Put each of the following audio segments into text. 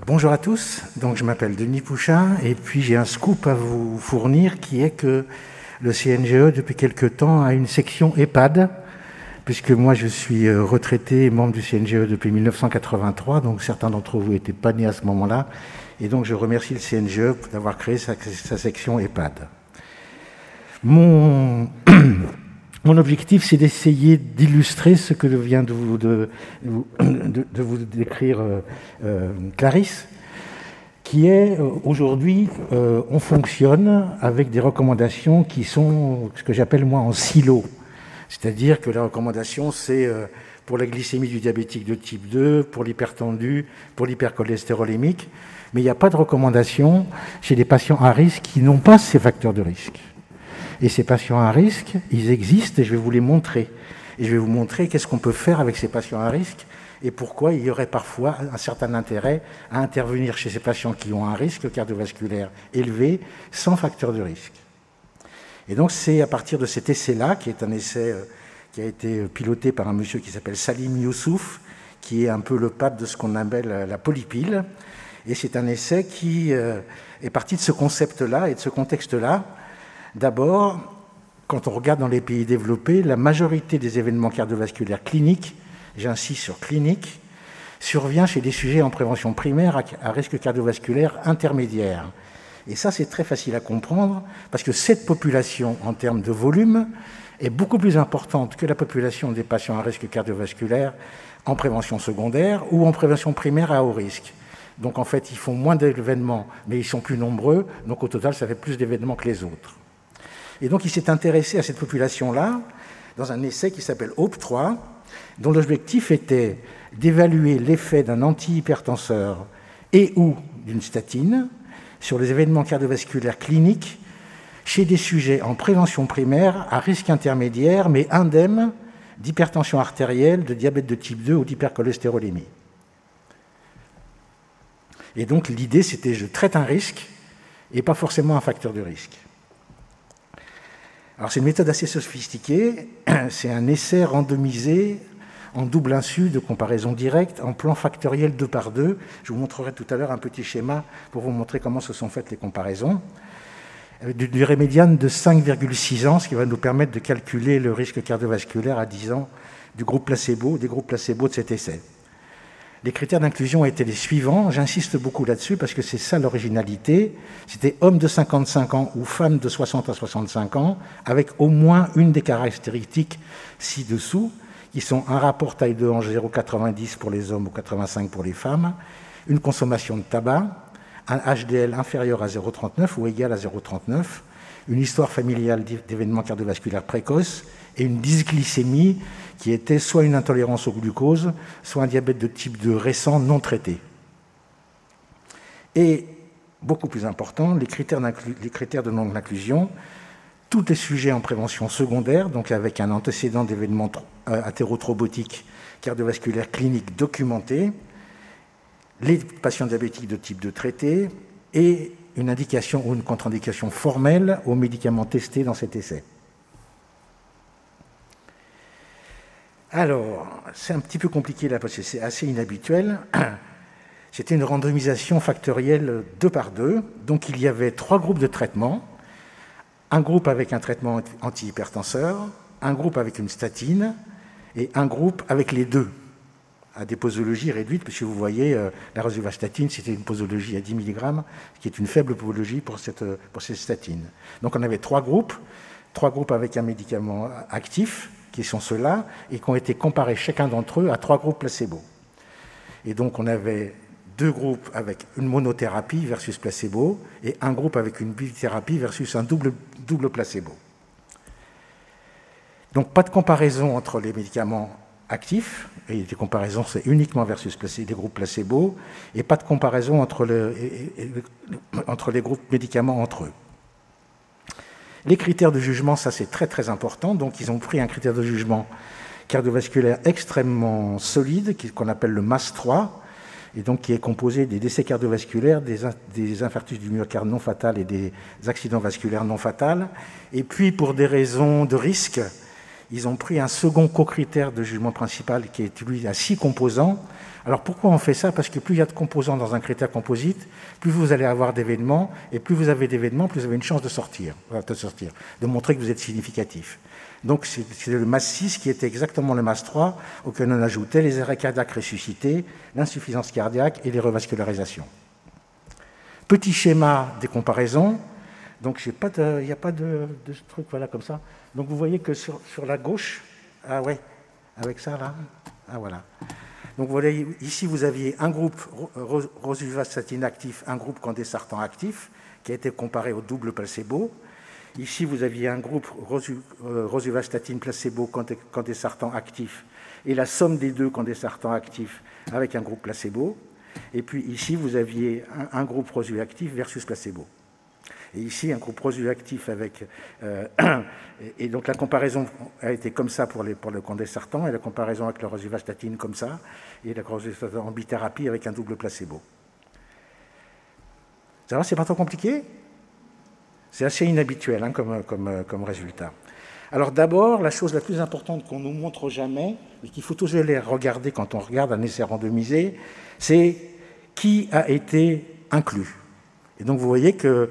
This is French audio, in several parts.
Bonjour à tous, donc je m'appelle Denis Pouchin et puis j'ai un scoop à vous fournir qui est que le CNGE depuis quelque temps a une section EHPAD, puisque moi je suis retraité et membre du CNGE depuis 1983, donc certains d'entre vous n'étaient pas nés à ce moment-là, et donc je remercie le CNGE d'avoir créé sa section EHPAD. Mon objectif, c'est d'essayer d'illustrer ce que vient de vous décrire Clarisse, qui est aujourd'hui, on fonctionne avec des recommandations qui sont ce que j'appelle moi en silo. C'est-à-dire que la recommandation, c'est pour la glycémie du diabétique de type 2, pour l'hypertendu, pour l'hypercholestérolémique, mais il n'y a pas de recommandation chez les patients à risque qui n'ont pas ces facteurs de risque. Et ces patients à risque, ils existent et je vais vous les montrer. Et je vais vous montrer qu'est-ce qu'on peut faire avec ces patients à risque et pourquoi il y aurait parfois un certain intérêt à intervenir chez ces patients qui ont un risque cardiovasculaire élevé sans facteur de risque. Et donc c'est à partir de cet essai-là, qui est un essai qui a été piloté par un monsieur qui s'appelle Salim Youssouf, qui est un peu le pape de ce qu'on appelle la polypile. Et c'est un essai qui est parti de ce concept-là et de ce contexte-là. D'abord, quand on regarde dans les pays développés, la majorité des événements cardiovasculaires cliniques, j'insiste sur cliniques, survient chez des sujets en prévention primaire à risque cardiovasculaire intermédiaire. Et ça, c'est très facile à comprendre, parce que cette population, en termes de volume, est beaucoup plus importante que la population des patients à risque cardiovasculaire en prévention secondaire ou en prévention primaire à haut risque. Donc en fait, ils font moins d'événements, mais ils sont plus nombreux, donc au total, ça fait plus d'événements que les autres. Et donc, il s'est intéressé à cette population-là dans un essai qui s'appelle HOPE-3, dont l'objectif était d'évaluer l'effet d'un antihypertenseur et ou d'une statine sur les événements cardiovasculaires cliniques chez des sujets en prévention primaire à risque intermédiaire, mais indemnes d'hypertension artérielle, de diabète de type 2 ou d'hypercholestérolémie. Et donc, l'idée, c'était je traite un risque et pas forcément un facteur de risque. Alors, c'est une méthode assez sophistiquée. C'est un essai randomisé en double insu de comparaison directe en plan factoriel 2 par 2. Je vous montrerai tout à l'heure un petit schéma pour vous montrer comment se sont faites les comparaisons. Avec une durée médiane de 5,6 ans, ce qui va nous permettre de calculer le risque cardiovasculaire à 10 ans du groupe placebo, des groupes placebo de cet essai. Les critères d'inclusion étaient les suivants. J'insiste beaucoup là-dessus parce que c'est ça l'originalité. C'était hommes de 55 ans ou femmes de 60 à 65 ans, avec au moins une des caractéristiques ci-dessous, qui sont un rapport taille de hanche 0,90 pour les hommes ou 85 pour les femmes, une consommation de tabac, un HDL inférieur à 0,39 ou égal à 0,39, une histoire familiale d'événements cardiovasculaires précoces et une dysglycémie qui était soit une intolérance au glucose, soit un diabète de type 2 récent non traité. Et, beaucoup plus important, les critères de non-inclusion, tous les sujets en prévention secondaire, donc avec un antécédent d'événements athérothrombotiques cardiovasculaires cliniques documentés, les patients diabétiques de type 2 traités et une indication ou une contre-indication formelle aux médicaments testés dans cet essai. Alors, c'est un petit peu compliqué là parce que c'est assez inhabituel. C'était une randomisation factorielle 2 par 2. Donc, il y avait 3 groupes de traitement. Un groupe avec un traitement antihypertenseur, un groupe avec une statine et un groupe avec les deux, à des posologies réduites, puisque vous voyez, la rosuvastatine, c'était une posologie à 10 mg, qui est une faible posologie pour cette statine. Donc, on avait 3 groupes avec un médicament actif, qui sont ceux-là, et qui ont été comparés chacun d'entre eux à 3 groupes placebo. Et donc, on avait 2 groupes avec une monothérapie versus placebo, et un groupe avec une bithérapie versus un double placebo. Donc, pas de comparaison entre les médicaments actifs, et les comparaisons, c'est uniquement versus des groupes placebo, et pas de comparaison entre les groupes médicaments entre eux. Les critères de jugement, ça c'est très très important. Donc ils ont pris un critère de jugement cardiovasculaire extrêmement solide, qu'on appelle le MAS3, et donc qui est composé des décès cardiovasculaires, des infarctus du myocarde non fatal et des accidents vasculaires non fatals. Et puis pour des raisons de risque, ils ont pris un second co-critère de jugement principal qui est lui à 6 composants. Alors pourquoi on fait ça? Parce que plus il y a de composants dans un critère composite, plus vous allez avoir d'événements, et plus vous avez d'événements, plus vous avez une chance de sortir, de montrer que vous êtes significatif. Donc c'est le MAS 6 qui était exactement le MAS 3 auquel on ajoutait les arrêts cardiaques ressuscités, l'insuffisance cardiaque et les revascularisations. Petit schéma des comparaisons. Donc il n'y a pas de truc voilà, comme ça. Donc vous voyez que sur la gauche, ah ouais, avec ça là, ah voilà. Donc vous voyez, ici vous aviez un groupe rosuvastatine actif, un groupe candesartan actif, qui a été comparé au double placebo. Ici vous aviez un groupe rosuvastatine placebo candesartan actif et la somme des deux candesartan actifs avec un groupe placebo. Et puis ici vous aviez un groupe rosuactif versus placebo. Et ici, un groupe rosuactif avec... et donc la comparaison a été comme ça pour le candesartan, et la comparaison avec le rosuvastatine comme ça, et la rosuvastatine en bithérapie avec un double placebo. Ça va, c'est pas trop compliqué? C'est assez inhabituel hein, comme résultat. Alors d'abord, la chose la plus importante qu'on nous montre jamais, et qu'il faut toujours les regarder quand on regarde un essai randomisé, c'est qui a été inclus. Et donc vous voyez que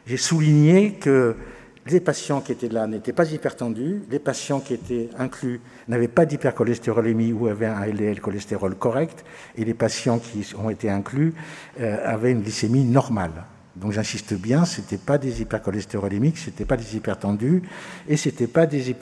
j'ai souligné que les patients qui étaient là n'étaient pas hypertendus, les patients qui étaient inclus n'avaient pas d'hypercholestérolémie ou avaient un LDL cholestérol correct, et les patients qui ont été inclus avaient une glycémie normale. Donc j'insiste bien, ce n'étaient pas des hypercholestérolémiques, ce n'étaient pas des hypertendus, et ce n'étaient pas des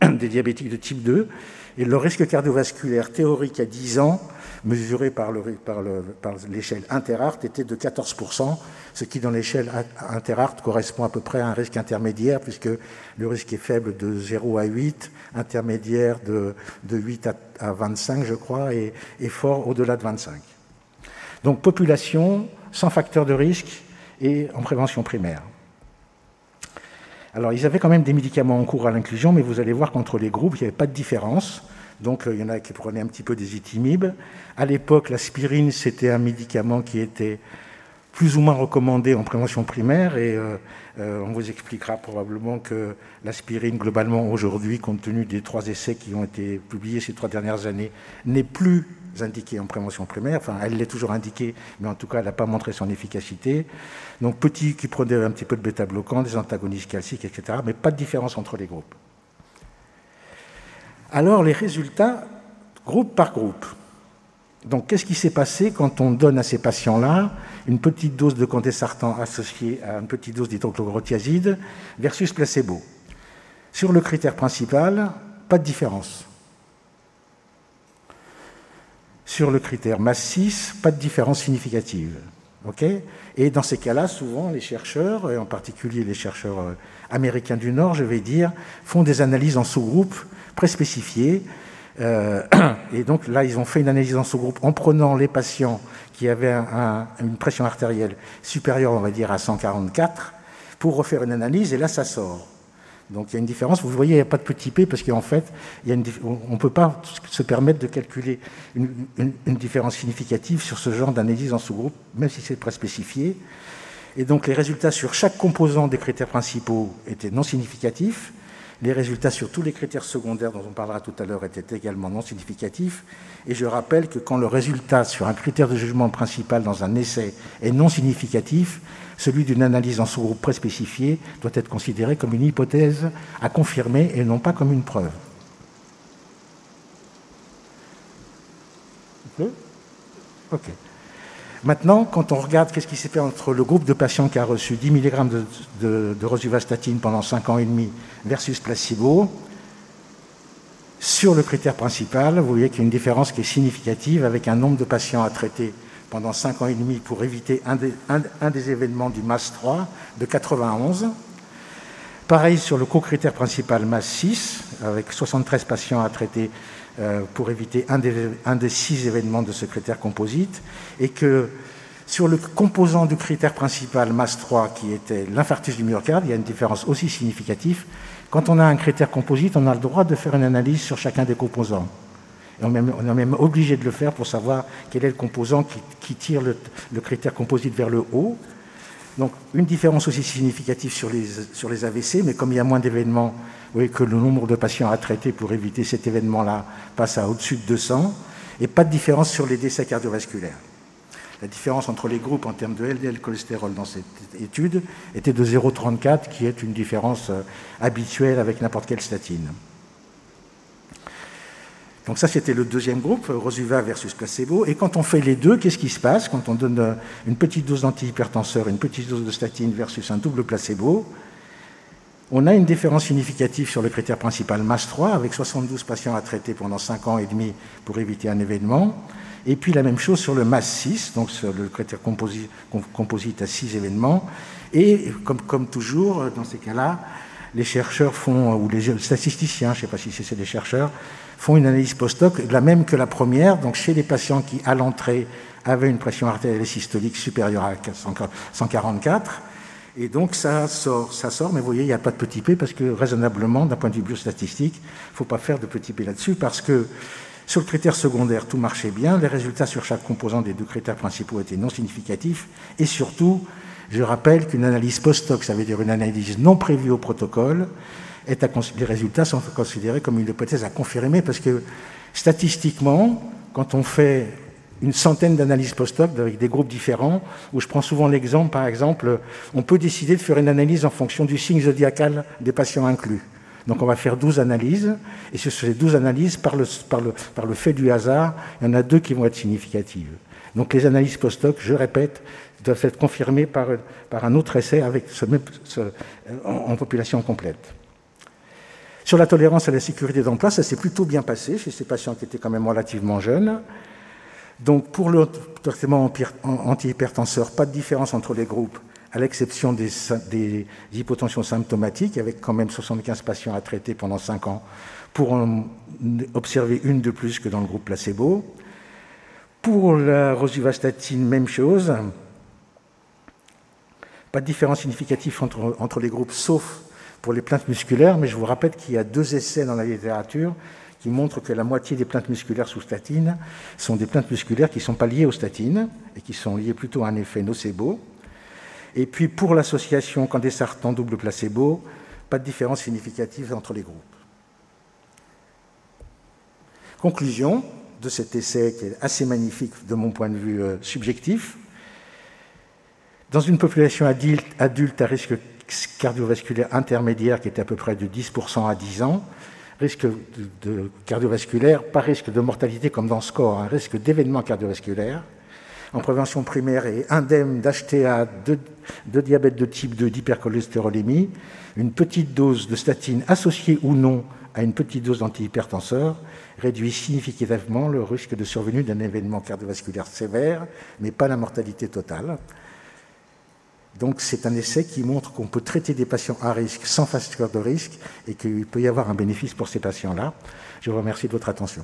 diabétiques de type 2. Et le risque cardiovasculaire théorique à 10 ans, mesuré par l'échelle Interart, était de 14%, ce qui dans l'échelle Interart correspond à peu près à un risque intermédiaire, puisque le risque est faible de 0 à 8, intermédiaire de 8 à 25, je crois, et fort au-delà de 25. Donc population sans facteur de risque et en prévention primaire. Alors, ils avaient quand même des médicaments en cours à l'inclusion, mais vous allez voir qu'entre les groupes, il n'y avait pas de différence. Donc, il y en a qui prenaient un petit peu des itimib. À l'époque, l'aspirine, c'était un médicament qui était plus ou moins recommandé en prévention primaire, et on vous expliquera probablement que l'aspirine, globalement, aujourd'hui, compte tenu des 3 essais qui ont été publiés ces 3 dernières années, n'est plus indiquée en prévention primaire. Enfin, elle l'est toujours indiquée, mais en tout cas, elle n'a pas montré son efficacité. Donc, petits qui prenaient un petit peu de bêta-bloquants, des antagonistes calciques, etc., mais pas de différence entre les groupes. Alors, les résultats, groupe par groupe. Donc, qu'est-ce qui s'est passé quand on donne à ces patients-là une petite dose de candesartan associée à une petite dose d'hydrochlorothiazide versus placebo? Sur le critère principal, pas de différence. Sur le critère MAS 6, pas de différence significative. Okay, et dans ces cas-là, souvent, les chercheurs, et en particulier les chercheurs américains du Nord, je vais dire, font des analyses en sous-groupes préspécifiées. Et donc là, ils ont fait une analyse en sous-groupe en prenant les patients qui avaient une pression artérielle supérieure, on va dire, à 144, pour refaire une analyse, et là, ça sort. Donc il y a une différence. Vous voyez, il n'y a pas de petit p, parce qu'en fait, on ne peut pas se permettre de calculer une différence significative sur ce genre d'analyse en sous-groupe, même si c'est préspécifié. Et donc les résultats sur chaque composant des critères principaux étaient non significatifs. Les résultats sur tous les critères secondaires dont on parlera tout à l'heure étaient également non significatifs. Et je rappelle que quand le résultat sur un critère de jugement principal dans un essai est non significatif, celui d'une analyse en sous-groupe préspécifié doit être considéré comme une hypothèse à confirmer et non pas comme une preuve. OK. Maintenant, quand on regarde qu'est-ce qui s'est fait entre le groupe de patients qui a reçu 10 mg de rosuvastatine pendant 5 ans et demi versus placebo, sur le critère principal, vous voyez qu'il y a une différence qui est significative avec un nombre de patients à traiter pendant 5 ans et demi pour éviter un des événements du MAS 3 de 91. Pareil sur le co-critère principal MAS 6, avec 73 patients à traiter pour éviter un des 6 événements de ce critère composite, et que sur le composant du critère principal MAS 3, qui était l'infarctus du myocarde, il y a une différence aussi significative. Quand on a un critère composite, on a le droit de faire une analyse sur chacun des composants. Et on est même obligé de le faire pour savoir quel est le composant qui tire le critère composite vers le haut. Donc, une différence aussi significative sur les AVC, mais comme il y a moins d'événements, vous voyez que le nombre de patients à traiter pour éviter cet événement-là passe à au-dessus de 200, et pas de différence sur les décès cardiovasculaires. La différence entre les groupes en termes de LDL cholestérol dans cette étude était de 0,34, qui est une différence habituelle avec n'importe quelle statine. Donc ça, c'était le deuxième groupe, Rosuva versus placebo. Et quand on fait les deux, qu'est-ce qui se passe? Quand on donne une petite dose d'antihypertenseur, une petite dose de statine versus un double placebo, on a une différence significative sur le critère principal MAS3, avec 72 patients à traiter pendant 5 ans et demi pour éviter un événement. Et puis la même chose sur le MAS6, donc sur le critère composite à 6 événements. Et comme toujours, dans ces cas-là, les chercheurs font, ou les statisticiens, je ne sais pas si c'est des chercheurs, font une analyse post-hoc, la même que la première, donc chez les patients qui, à l'entrée, avaient une pression artérielle systolique supérieure à 144. Et donc ça sort, mais vous voyez, il n'y a pas de petit p, parce que raisonnablement, d'un point de vue biostatistique, il ne faut pas faire de petit p là-dessus, parce que sur le critère secondaire, tout marchait bien, les résultats sur chaque composant des deux critères principaux étaient non significatifs, et surtout, je rappelle qu'une analyse post-hoc, ça veut dire une analyse non prévue au protocole, les résultats sont considérés comme une hypothèse à confirmer, parce que statistiquement, quand on fait une centaine d'analyses post-hoc avec des groupes différents, où je prends souvent l'exemple, par exemple, on peut décider de faire une analyse en fonction du signe zodiacal des patients inclus. Donc on va faire 12 analyses, et sur ces 12 analyses, par le fait du hasard, il y en a 2 qui vont être significatives. Donc les analyses post-hoc, je répète, doivent être confirmées par un autre essai avec en population complète. Sur la tolérance à la sécurité d'emploi, ça s'est plutôt bien passé chez ces patients qui étaient quand même relativement jeunes. Donc pour le traitement antihypertenseur, pas de différence entre les groupes, à l'exception des hypotensions symptomatiques, avec quand même 75 patients à traiter pendant 5 ans, pour en observer une de plus que dans le groupe placebo. Pour la rosuvastatine, même chose. Pas de différence significative entre les groupes, sauf pour les plaintes musculaires, mais je vous rappelle qu'il y a 2 essais dans la littérature qui montrent que la moitié des plaintes musculaires sous statine sont des plaintes musculaires qui ne sont pas liées aux statines et qui sont liées plutôt à un effet nocebo. Et puis pour l'association candesartan double placebo, pas de différence significative entre les groupes. Conclusion de cet essai qui est assez magnifique de mon point de vue subjectif. Dans une population adulte à risque cardiovasculaire intermédiaire qui était à peu près de 10% à 10 ans, risque de cardiovasculaire, pas risque de mortalité comme dans SCORE, un risque d'événement cardiovasculaire, en prévention primaire et indemne d'HTA, de diabète de type 2, d'hypercholestérolémie, une petite dose de statine associée ou non à une petite dose d'antihypertenseur réduit significativement le risque de survenue d'un événement cardiovasculaire sévère, mais pas la mortalité totale. Donc c'est un essai qui montre qu'on peut traiter des patients à risque sans facteur de risque et qu'il peut y avoir un bénéfice pour ces patients-là. Je vous remercie de votre attention.